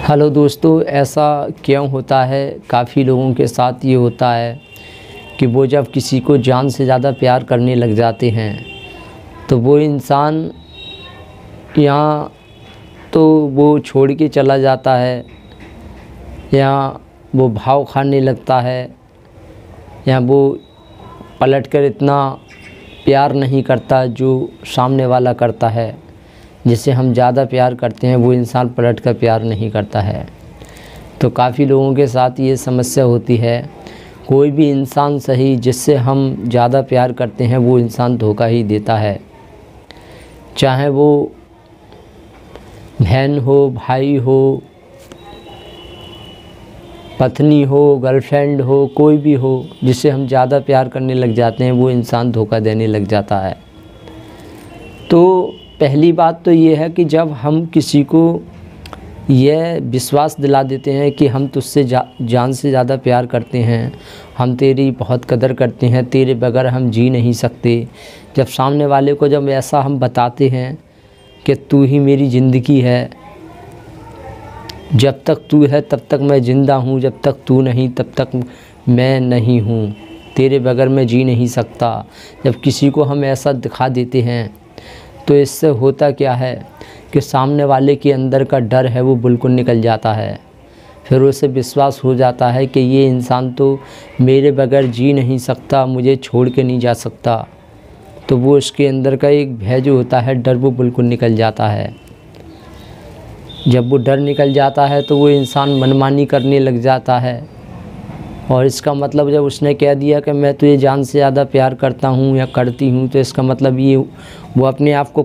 Hello दोस्तों, ऐसा क्यों होता है? काफ़ी लोगों के साथ ये होता है कि वो जब किसी को जान से ज़्यादा प्यार करने लग जाते हैं तो वो इंसान यहाँ तो वो छोड़ के चला जाता है, या वो भाव खाने लगता है, या वो पलटकर इतना प्यार नहीं करता जो सामने वाला करता है। जिससे हम ज़्यादा प्यार करते हैं वो इंसान पलटकर प्यार नहीं करता है। तो काफ़ी लोगों के साथ ये समस्या होती है। कोई भी इंसान सही, जिससे हम ज़्यादा प्यार करते हैं वो इंसान धोखा ही देता है। चाहे वो बहन हो, भाई हो, पत्नी हो, गर्लफ्रेंड हो, कोई भी हो, जिससे हम ज़्यादा प्यार करने लग जाते हैं वो इंसान धोखा देने लग जाता है। तो पहली बात तो ये है कि जब हम किसी को यह विश्वास दिला देते हैं कि हम तुझसे जान से ज़्यादा प्यार करते हैं, हम तेरी बहुत कदर करते हैं, तेरे बगैर हम जी नहीं सकते। जब सामने वाले को जब ऐसा हम बताते हैं कि तू ही मेरी ज़िंदगी है, जब तक तू है तब तक मैं ज़िंदा हूँ, जब तक तू नहीं तब तक मैं नहीं हूँ, तेरे बगैर मैं जी नहीं सकता। जब किसी को हम ऐसा दिखा देते हैं तो इससे होता क्या है कि सामने वाले के अंदर का डर है वो बिल्कुल निकल जाता है। फिर उसे विश्वास हो जाता है कि ये इंसान तो मेरे बगैर जी नहीं सकता, मुझे छोड़ के नहीं जा सकता। तो वो उसके अंदर का एक भय जो होता है, डर, वो बिल्कुल निकल जाता है। जब वो डर निकल जाता है तो वो इंसान मनमानी करने लग जाता है। और इसका मतलब जब उसने कह दिया कि मैं तुझे जान से ज़्यादा प्यार करता हूँ या करती हूँ, तो इसका मतलब ये वो अपने आप को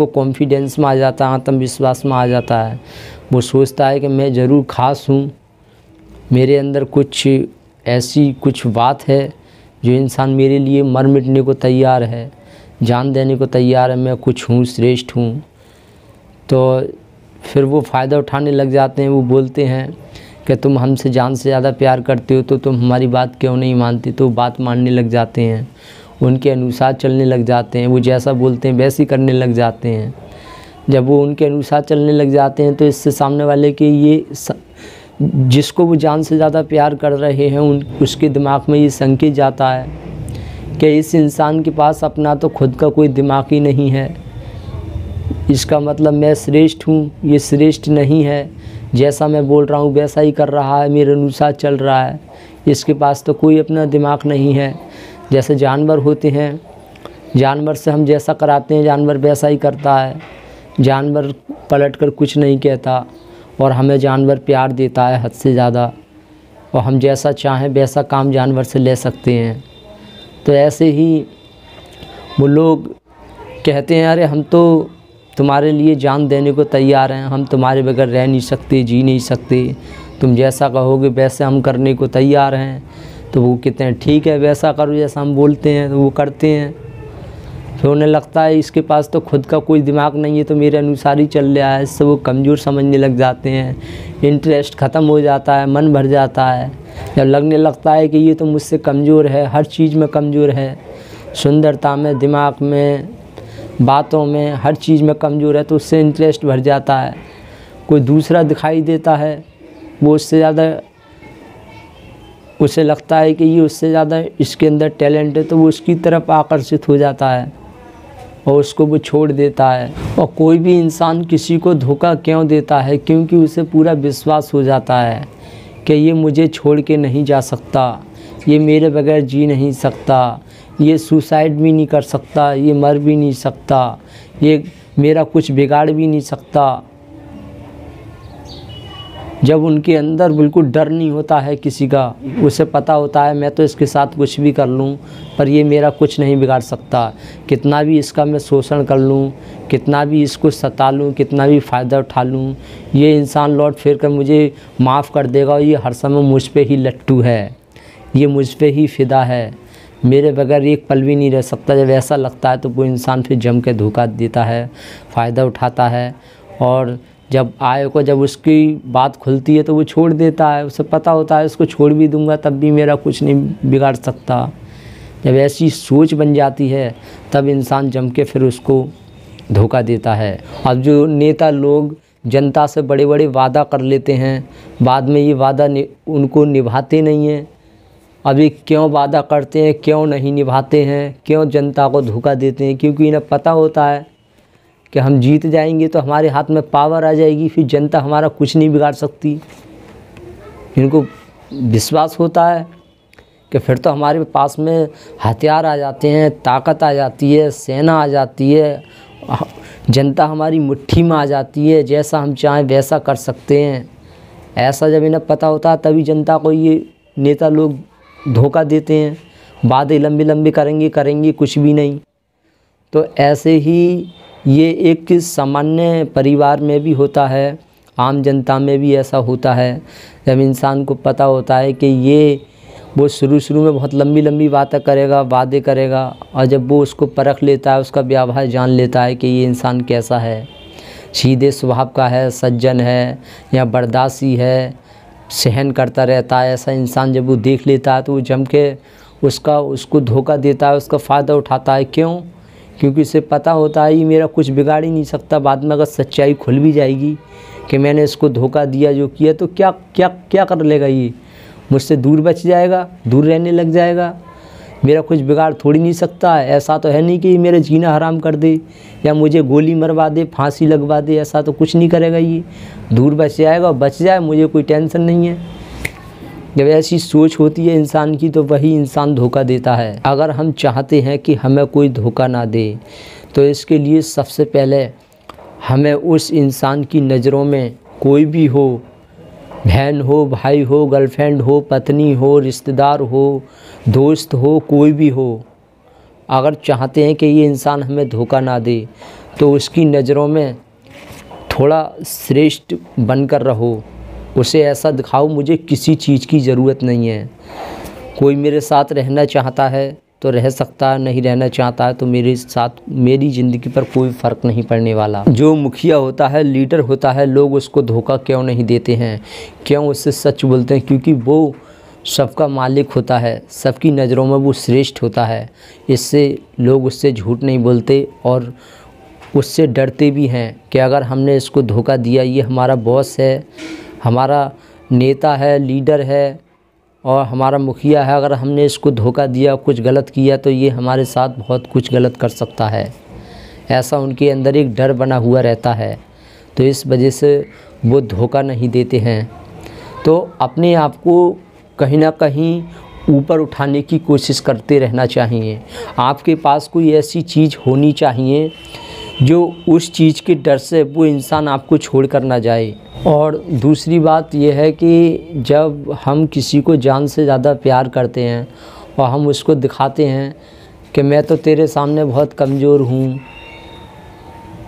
कॉन्फिडेंस में आ जाता है, आत्मविश्वास में आ जाता है। वो सोचता है कि मैं ज़रूर ख़ास हूँ, मेरे अंदर ऐसी कुछ बात है जो इंसान मेरे लिए मर मिटने को तैयार है, जान देने को तैयार है, मैं कुछ हूँ, श्रेष्ठ हूँ। तो फिर वो फ़ायदा उठाने लग जाते हैं। वो बोलते हैं कि तुम हमसे जान से ज़्यादा प्यार करते हो तो तुम हमारी बात क्यों नहीं मानती। तो बात मानने लग जाते हैं, उनके अनुसार चलने लग जाते हैं, वो जैसा बोलते हैं वैसे ही करने लग जाते हैं। जब वो उनके अनुसार चलने लग जाते हैं तो इससे सामने वाले के जिसको वो जान से ज़्यादा प्यार कर रहे हैं उसके दिमाग में ये संकेत जाता है कि इस इंसान के पास अपना तो खुद का कोई दिमाग ही नहीं है। इसका मतलब मैं श्रेष्ठ हूँ, ये श्रेष्ठ नहीं है, जैसा मैं बोल रहा हूँ वैसा ही कर रहा है, मेरे अनुसार चल रहा है, इसके पास तो कोई अपना दिमाग नहीं है। जैसे जानवर होते हैं, जानवर से हम जैसा कराते हैं जानवर वैसा ही करता है। जानवर पलट कर कुछ नहीं कहता और हमें जानवर प्यार देता है हद से ज़्यादा, और हम जैसा चाहें वैसा काम जानवर से ले सकते हैं। तो ऐसे ही वो लोग कहते हैं, अरे हम तो तुम्हारे लिए जान देने को तैयार हैं, हम तुम्हारे बगैर रह नहीं सकते, जी नहीं सकते, तुम जैसा कहोगे वैसे हम करने को तैयार हैं। तो वो कहते हैं ठीक है, वैसा करो जैसा हम बोलते हैं। तो वो करते हैं। फिर उन्हें लगता है इसके पास तो खुद का कोई दिमाग नहीं है, तो मेरे अनुसार ही चल रहा है। इससे वो कमज़ोर समझने लग जाते हैं, इंटरेस्ट ख़त्म हो जाता है, मन भर जाता है। जब लगने लगता है कि ये तो मुझसे कमज़ोर है, हर चीज़ में कमज़ोर है, सुंदरता में, दिमाग में, बातों में, हर चीज़ में कमज़ोर है, तो उससे इंटरेस्ट भर जाता है। कोई दूसरा दिखाई देता है, वो उससे ज़्यादा, उसे लगता है कि ये उससे ज़्यादा इसके अंदर टैलेंट है, तो वो उसकी तरफ आकर्षित हो जाता है और उसको वो छोड़ देता है। और कोई भी इंसान किसी को धोखा क्यों देता है? क्योंकि उसे पूरा विश्वास हो जाता है कि ये मुझे छोड़ के नहीं जा सकता, ये मेरे बगैर जी नहीं सकता, ये सुसाइड भी नहीं कर सकता, ये मर भी नहीं सकता, ये मेरा कुछ बिगाड़ भी नहीं सकता। जब उनके अंदर बिल्कुल डर नहीं होता है किसी का, उसे पता होता है मैं तो इसके साथ कुछ भी कर लूँ पर ये मेरा कुछ नहीं बिगाड़ सकता, कितना भी इसका मैं शोषण कर लूँ, कितना भी इसको सता लूँ, कितना भी फ़ायदा उठा लूँ, ये इंसान लौट फिर कर मुझे माफ़ कर देगा। ये हर समय मुझ पे ही लट्टू है, ये मुझ पे ही फ़िदा है, मेरे बगैर एक पल भी नहीं रह सकता। जब ऐसा लगता है तो वो इंसान फिर जम के धोखा देता है, फ़ायदा उठाता है। और जब उसकी बात खुलती है तो वो छोड़ देता है। उसे पता होता है इसको छोड़ भी दूंगा तब भी मेरा कुछ नहीं बिगाड़ सकता। जब ऐसी सोच बन जाती है तब इंसान जम के फिर उसको धोखा देता है। अब जो नेता लोग जनता से बड़े बड़े वादा कर लेते हैं, बाद में ये वादा उनको निभाते नहीं हैं। अभी क्यों वादा करते हैं, क्यों नहीं निभाते हैं, क्यों जनता को धोखा देते हैं? क्योंकि इन्हें पता होता है कि हम जीत जाएंगे तो हमारे हाथ में पावर आ जाएगी, फिर जनता हमारा कुछ नहीं बिगाड़ सकती। इनको विश्वास होता है कि फिर तो हमारे पास में हथियार आ जाते हैं, ताकत आ जाती है, सेना आ जाती है, जनता हमारी मुट्ठी में आ जाती है, जैसा हम चाहें वैसा कर सकते हैं। ऐसा जब इन्हें पता होता है तभी जनता को ये नेता लोग धोखा देते हैं, वादे लंबे लंबे करेंगे कुछ भी नहीं। तो ऐसे ही ये एक सामान्य परिवार में भी होता है, आम जनता में भी ऐसा होता है। जब इंसान को पता होता है कि ये वो शुरू में बहुत लंबी लंबी बातें करेगा, वादे करेगा, और जब वो उसको परख लेता है, उसका व्यवहार जान लेता है कि ये इंसान कैसा है, सीधे स्वभाव का है, सज्जन है या बर्दाश्ती है, सहन करता रहता है, ऐसा इंसान जब वो देख लेता है तो वो जम के उसको धोखा देता है, उसका फ़ायदा उठाता है। क्यों? क्योंकि उसे पता होता है ये मेरा कुछ बिगाड़ ही नहीं सकता। बाद में अगर सच्चाई खुल भी जाएगी कि मैंने इसको धोखा दिया, जो किया, तो क्या क्या क्या कर लेगा? ये मुझसे दूर बच जाएगा, दूर रहने लग जाएगा। मेरा कुछ बिगाड़ थोड़ी नहीं सकता है। ऐसा तो है नहीं कि मेरे जीना हराम कर दे या मुझे गोली मरवा दे, फांसी लगवा दे, ऐसा तो कुछ नहीं करेगा। ये दूर बच जाएगा, बच जाए, मुझे कोई टेंशन नहीं है। जब ऐसी सोच होती है इंसान की तो वही इंसान धोखा देता है। अगर हम चाहते हैं कि हमें कोई धोखा ना दे तो इसके लिए सबसे पहले हमें उस इंसान की नज़रों में कोई भी हो, बहन हो, भाई हो, गर्लफ्रेंड हो, पत्नी हो, रिश्तेदार हो, दोस्त हो, कोई भी हो, अगर चाहते हैं कि ये इंसान हमें धोखा ना दे तो उसकी नज़रों में थोड़ा श्रेष्ठ बनकर रहो। उसे ऐसा दिखाओ मुझे किसी चीज़ की ज़रूरत नहीं है। कोई मेरे साथ रहना चाहता है तो रह सकता है, नहीं रहना चाहता है तो मेरे साथ मेरी ज़िंदगी पर कोई फ़र्क नहीं पड़ने वाला। जो मुखिया होता है, लीडर होता है, लोग उसको धोखा क्यों नहीं देते हैं, क्यों उससे सच बोलते हैं? क्योंकि वो सबका मालिक होता है, सबकी नज़रों में वो श्रेष्ठ होता है। इससे लोग उससे झूठ नहीं बोलते और उससे डरते भी हैं कि अगर हमने इसको धोखा दिया, ये हमारा बॉस है, हमारा नेता है, लीडर है और हमारा मुखिया है, अगर हमने इसको धोखा दिया, कुछ गलत किया तो ये हमारे साथ बहुत कुछ गलत कर सकता है। ऐसा उनके अंदर एक डर बना हुआ रहता है, तो इस वजह से वो धोखा नहीं देते हैं। तो अपने आप को कहीं ना कहीं ऊपर उठाने की कोशिश करते रहना चाहिए। आपके पास कोई ऐसी चीज़ होनी चाहिए जो उस चीज़ के डर से वो इंसान आपको छोड़ कर ना जाए। और दूसरी बात यह है कि जब हम किसी को जान से ज़्यादा प्यार करते हैं और हम उसको दिखाते हैं कि मैं तो तेरे सामने बहुत कमज़ोर हूँ,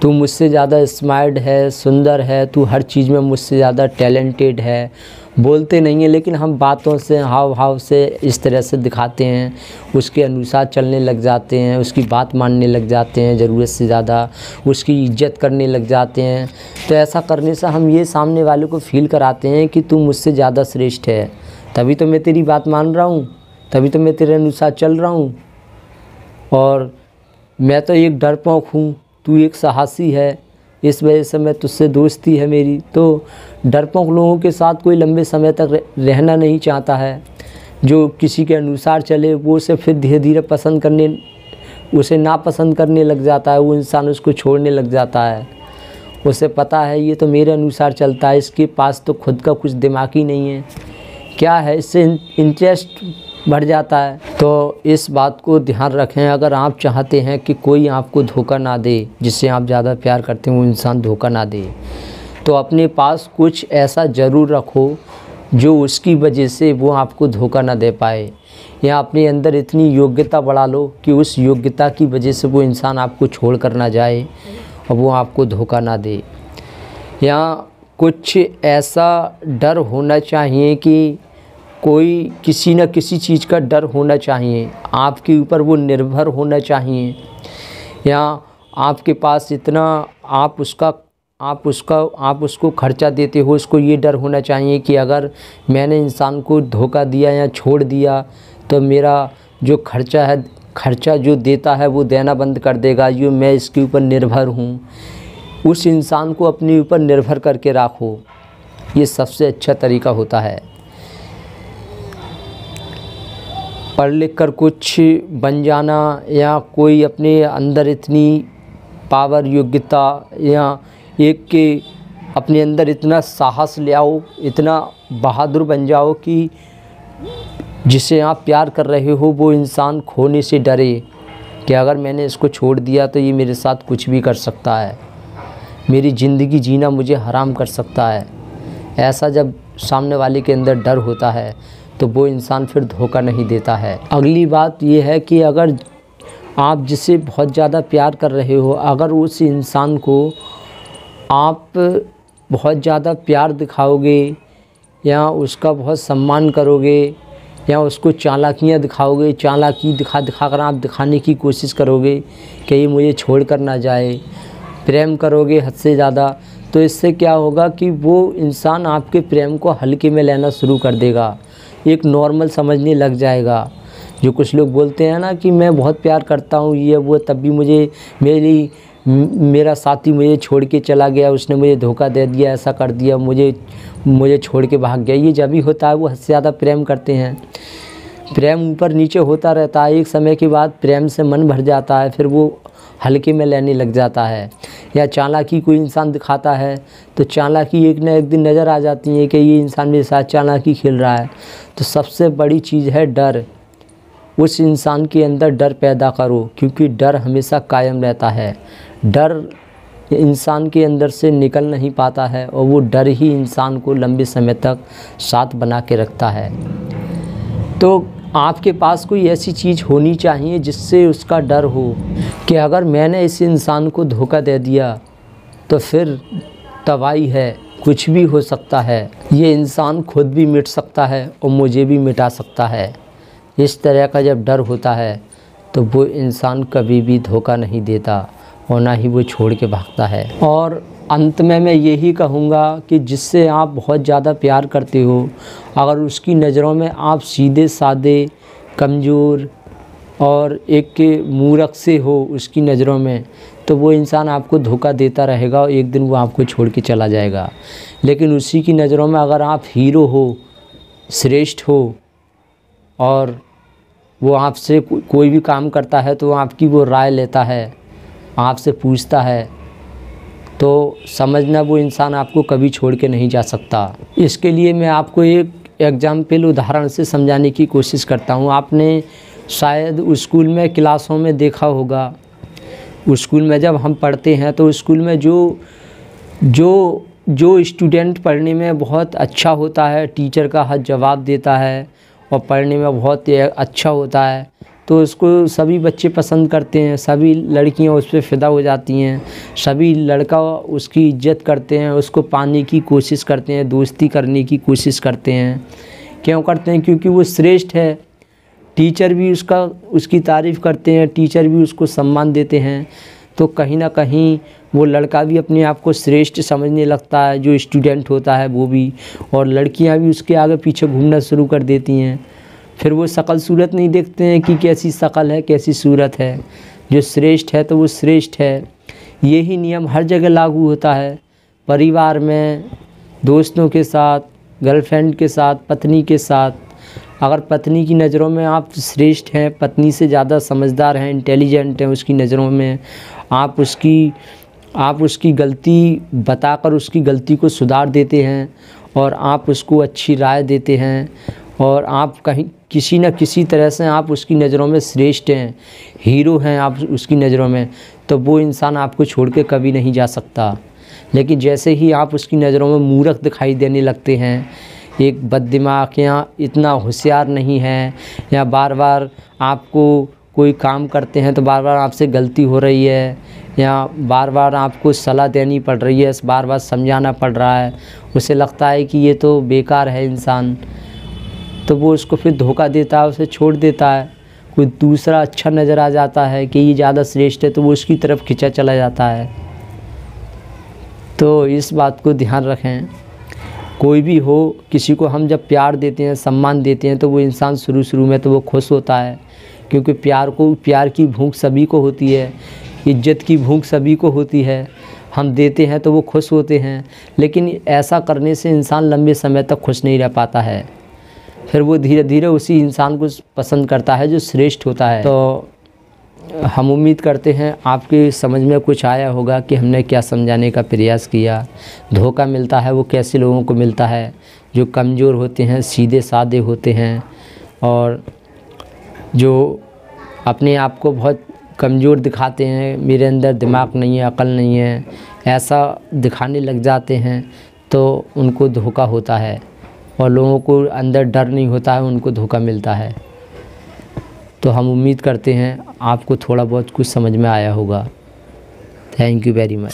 तू मुझसे ज़्यादा स्मार्ट है, सुंदर है, तू हर चीज़ में मुझसे ज़्यादा टैलेंटेड है, बोलते नहीं हैं लेकिन हम बातों से, हाव भाव से इस तरह से दिखाते हैं, उसके अनुसार चलने लग जाते हैं, उसकी बात मानने लग जाते हैं, ज़रूरत से ज़्यादा उसकी इज्जत करने लग जाते हैं। तो ऐसा करने से हम ये सामने वाले को फील कराते हैं कि तू मुझसे ज़्यादा श्रेष्ठ है, तभी तो मैं तेरी बात मान रहा हूँ, तभी तो मैं तेरे अनुसार चल रहा हूँ, और मैं तो एक डरपोक हूँ, तू एक साहसी है, इस वजह से मैं तुझसे दोस्ती है मेरी। तो डरपोक लोगों के साथ कोई लंबे समय तक रहना नहीं चाहता है। जो किसी के अनुसार चले वो उसे फिर धीरे धीरे पसंद करने, उसे नापसंद करने लग जाता है, वो इंसान उसको छोड़ने लग जाता है। उसे पता है ये तो मेरे अनुसार चलता है, इसके पास तो खुद का कुछ दिमाग ही नहीं है, क्या है, इससे इंटरेस्ट बढ़ जाता है। तो इस बात को ध्यान रखें। अगर आप चाहते हैं कि कोई आपको धोखा ना दे, जिससे आप ज़्यादा प्यार करते हैं वो इंसान धोखा ना दे, तो अपने पास कुछ ऐसा ज़रूर रखो जो उसकी वजह से वो आपको धोखा ना दे पाए, या अपने अंदर इतनी योग्यता बढ़ा लो कि उस योग्यता की वजह से वो इंसान आपको छोड़ कर ना जाए और वो आपको धोखा ना दे। या कुछ ऐसा डर होना चाहिए कि कोई किसी न किसी चीज़ का डर होना चाहिए, आपके ऊपर वो निर्भर होना चाहिए, या आपके पास इतना आप उसको खर्चा देते हो, उसको ये डर होना चाहिए कि अगर मैंने इंसान को धोखा दिया या छोड़ दिया तो मेरा जो खर्चा जो देता है वो देना बंद कर देगा, ये मैं इसके ऊपर निर्भर हूँ। उस इंसान को अपने ऊपर निर्भर करके रखो, ये सबसे अच्छा तरीका होता है। पढ़ लिख कर कुछ बन जाना या कोई अपने अंदर इतनी पावर, योग्यता या एक के अपने अंदर इतना साहस ले आओ, इतना बहादुर बन जाओ कि जिसे आप प्यार कर रहे हो वो इंसान खोने से डरे कि अगर मैंने इसको छोड़ दिया तो ये मेरे साथ कुछ भी कर सकता है, मेरी ज़िंदगी जीना मुझे हराम कर सकता है। ऐसा जब सामने वाले के अंदर डर होता है तो वो इंसान फिर धोखा नहीं देता है। अगली बात ये है कि अगर आप जिसे बहुत ज़्यादा प्यार कर रहे हो, अगर उस इंसान को आप बहुत ज़्यादा प्यार दिखाओगे या उसका बहुत सम्मान करोगे या उसको चालाकियाँ दिखाओगे, चालाकी दिखा कर आप दिखाने की कोशिश करोगे कि ये मुझे छोड़ कर ना जाए, प्रेम करोगे हद से ज़्यादा, तो इससे क्या होगा कि वो इंसान आपके प्रेम को हल्के में लेना शुरू कर देगा, एक नॉर्मल समझने लग जाएगा। जो कुछ लोग बोलते हैं ना कि मैं बहुत प्यार करता हूँ ये वो, तब भी मुझे मेरा साथी मुझे छोड़ के चला गया, उसने मुझे धोखा दे दिया, ऐसा कर दिया, मुझे छोड़ के भाग गया। ये जब भी होता है वो हद से ज़्यादा प्रेम करते हैं। प्रेम ऊपर नीचे होता रहता है, एक समय के बाद प्रेम से मन भर जाता है, फिर वो हल्के में लेने लग जाता है। या चालाकी कोई इंसान दिखाता है तो चालाकी एक न एक दिन नज़र आ जाती है कि ये इंसान मेरे साथ चालाकी खेल रहा है। तो सबसे बड़ी चीज़ है डर। उस इंसान के अंदर डर पैदा करो, क्योंकि डर हमेशा कायम रहता है। डर इंसान के अंदर से निकल नहीं पाता है और वो डर ही इंसान को लंबे समय तक साथ बना के रखता है। तो आपके पास कोई ऐसी चीज़ होनी चाहिए जिससे उसका डर हो कि अगर मैंने इस इंसान को धोखा दे दिया तो फिर तबाही है, कुछ भी हो सकता है, ये इंसान खुद भी मिट सकता है और मुझे भी मिटा सकता है। इस तरह का जब डर होता है तो वो इंसान कभी भी धोखा नहीं देता और ना ही वो छोड़ के भागता है। और अंत में मैं यही कहूँगा कि जिससे आप बहुत ज़्यादा प्यार करते हो, अगर उसकी नज़रों में आप सीधे साधे, कमज़ोर और एक के मूर्ख से हो उसकी नज़रों में, तो वो इंसान आपको धोखा देता रहेगा और एक दिन वो आपको छोड़ के चला जाएगा। लेकिन उसी की नज़रों में अगर आप हीरो हो, श्रेष्ठ हो और वो आपसे कोई भी काम करता है तो आपकी वो राय लेता है, आपसे पूछता है, तो समझना वो इंसान आपको कभी छोड़ के नहीं जा सकता। इसके लिए मैं आपको एक एग्जाम्पल उदाहरण से समझाने की कोशिश करता हूँ। आपने शायद स्कूल में क्लासों में देखा होगा, स्कूल में जब हम पढ़ते हैं तो स्कूल में जो स्टूडेंट पढ़ने में बहुत अच्छा होता है, टीचर का हर जवाब देता है और पढ़ने में बहुत अच्छा होता है, तो उसको सभी बच्चे पसंद करते हैं, सभी लड़कियां उस पर फ़िदा हो जाती हैं, सभी लड़का उसकी इज्जत करते हैं, उसको पाने की कोशिश करते हैं, दोस्ती करने की कोशिश करते हैं। क्यों करते हैं? क्योंकि वो श्रेष्ठ है। टीचर भी उसकी तारीफ़ करते हैं, टीचर भी उसको सम्मान देते हैं। तो कहीं ना कहीं वो लड़का भी अपने आप को श्रेष्ठ समझने लगता है, जो स्टूडेंट होता है वो भी, और लड़कियां भी उसके आगे पीछे घूमना शुरू कर देती हैं। फिर वो शक्ल सूरत नहीं देखते हैं कि कैसी शक्ल है, कैसी सूरत है। जो श्रेष्ठ है तो वो श्रेष्ठ है। यही नियम हर जगह लागू होता है, परिवार में, दोस्तों के साथ, गर्लफ्रेंड के साथ, पत्नी के साथ। अगर पत्नी की नज़रों में आप श्रेष्ठ हैं, पत्नी से ज़्यादा समझदार हैं, इंटेलिजेंट हैं, उसकी नज़रों में आप उसकी गलती बताकर उसकी गलती को सुधार देते हैं और आप उसको अच्छी राय देते हैं और आप कहीं किसी न किसी तरह से आप उसकी नज़रों में श्रेष्ठ हैं, हीरो हैं आप उसकी नज़रों में, तो वो इंसान आपको छोड़ के कभी नहीं जा सकता। लेकिन जैसे ही आप उसकी नज़रों में मूर्ख दिखाई देने लगते हैं, एक बददिमाग या इतना होशियार नहीं है, या बार बार आपको कोई काम करते हैं तो बार बार आपसे गलती हो रही है, या बार बार आपको सलाह देनी पड़ रही है, बार बार समझाना पड़ रहा है, उसे लगता है कि ये तो बेकार है इंसान, तो वो उसको फिर धोखा देता है, उसे छोड़ देता है। कोई दूसरा अच्छा नज़र आ जाता है कि ये ज़्यादा श्रेष्ठ है तो वो उसकी तरफ खिंचा चला जाता है। तो इस बात को ध्यान रखें। कोई भी हो, किसी को हम जब प्यार देते हैं, सम्मान देते हैं, तो वो इंसान शुरू में तो वो खुश होता है, क्योंकि प्यार की भूख सभी को होती है इज्जत की भूख सभी को होती है, हम देते हैं तो वो खुश होते हैं, लेकिन ऐसा करने से इंसान लंबे समय तक खुश नहीं रह पाता है। फिर वो धीरे धीरे उसी इंसान को पसंद करता है जो श्रेष्ठ होता है। तो हम उम्मीद करते हैं आपकी समझ में कुछ आया होगा कि हमने क्या समझाने का प्रयास किया। धोखा मिलता है वो कैसे लोगों को मिलता है, जो कमज़ोर होते हैं, सीधे साधे होते हैं, और जो अपने आप को बहुत कमज़ोर दिखाते हैं, मेरे अंदर दिमाग नहीं है, अकल नहीं है, ऐसा दिखाने लग जाते हैं, तो उनको धोखा होता है। और लोगों को अंदर डर नहीं होता है, उनको धोखा मिलता है। तो हम उम्मीद करते हैं आपको थोड़ा बहुत कुछ समझ में आया होगा। Thank you very much.